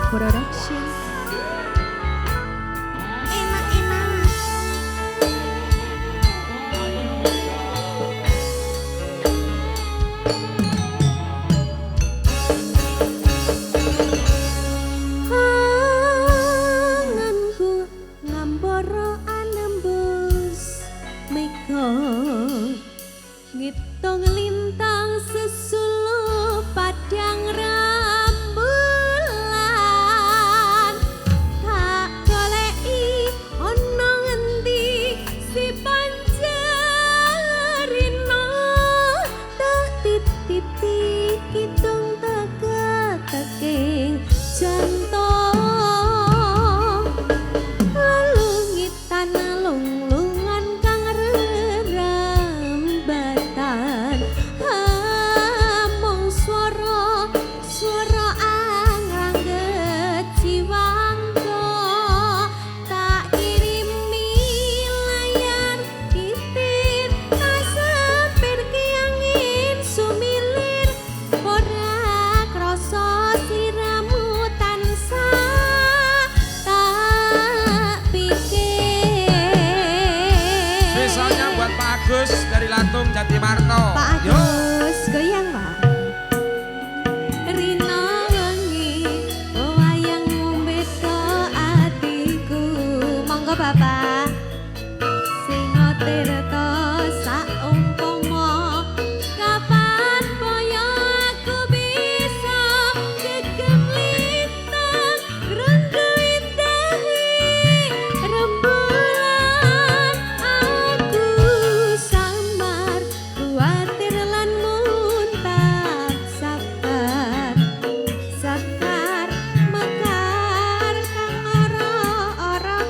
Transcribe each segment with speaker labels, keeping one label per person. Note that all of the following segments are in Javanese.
Speaker 1: Production.
Speaker 2: Enak-enak.
Speaker 1: Anganku ngambara anembus mega ngitung lintang sesuluh padang rembulan tak goleki ana ngendi si pancerina tak titipi kidung teka-teking jantung lelungitan lung-lungan kang rerambatan amung swara angrangget jiwangga tak kirimi layar titir kasempir kiangin sumilir ora krasa siramu tansah tak pikir.
Speaker 3: Spesialnya buat Pak Agus dari Latung Jatimarto.
Speaker 1: Pak
Speaker 3: Yo.
Speaker 1: Agus goyang Pak. Rina wengi wayang ngombe atiku monggo Bapak sing tirta saumpama kapan boyo aku bisa gegem lintang renggo indahi rembulan aku samar kuatir lan muntah sabar mekar kang ora-ora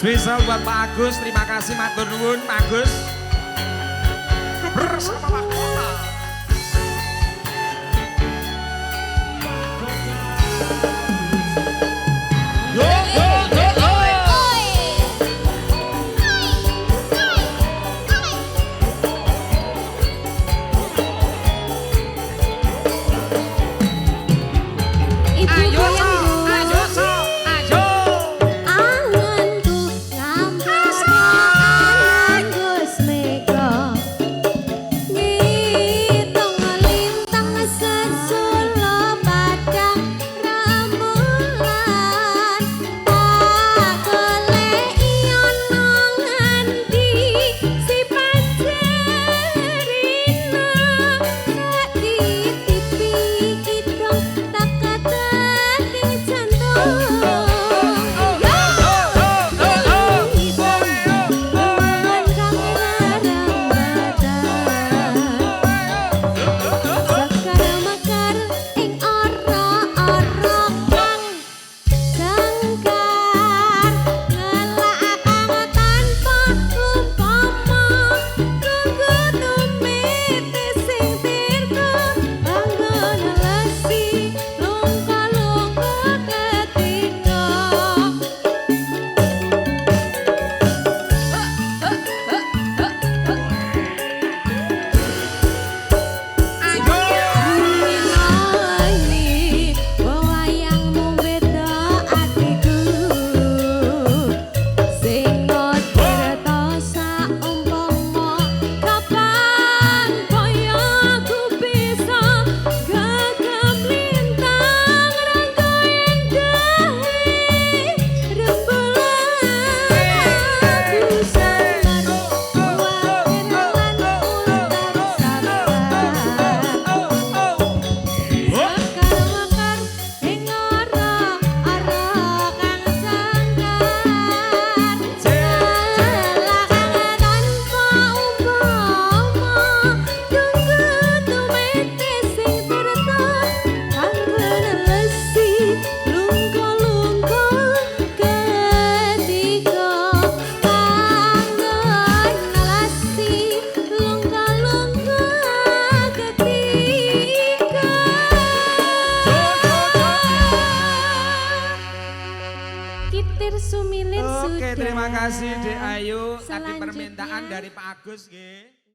Speaker 3: Spesial buat Pak Agus, terima kasih matur nuwun Pak Agus. Bersama Mahkota. Yo yo yo yo.
Speaker 1: Ibu
Speaker 3: Ayo
Speaker 1: goyang
Speaker 3: so,
Speaker 1: dulu.
Speaker 3: ayo so, ayo.
Speaker 1: Anganku ngambek angan Gus Mega. Ngitung lintang sesulo padang rembulan. Tak golek ono ngendi si Panjerina. Tak titipi kidong tak kedating jantung. Hubungan kang larang badan. Sekar mekar ing ora-ora kang jangkar. Ngelak kang tanpa umpama. Tunggu tumite sing tirta. Anggon lesi lungka-lungka ketika. Rumilangi wayangmu beda atiku. Sing tirta saumpama kapan kaya aku bisa gagap lintang rangga endahe rembulan. Aku samar kuwatir lan ular sabar. Sekar mekar ing ora-ora kang jangkar. Celak kang tanpa umpama. Tunggu tumite sing tirta. Anggon lesi lungka-lungka ketika. Anggon lesi lungka-lungka ketika. Kitir sumilir
Speaker 3: Oke,
Speaker 1: sudah.
Speaker 3: terima kasih Dek Ayu. Tadi
Speaker 1: Selanjutnya-
Speaker 3: permintaan dari Pak Agus nggih.